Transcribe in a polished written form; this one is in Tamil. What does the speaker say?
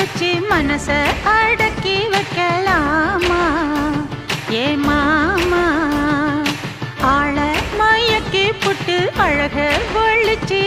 வச்சு மனச அடக்கி வைக்கலாமா ஏ மாமா ஆள மயக்கி புட்டு அழக ஒழிச்சு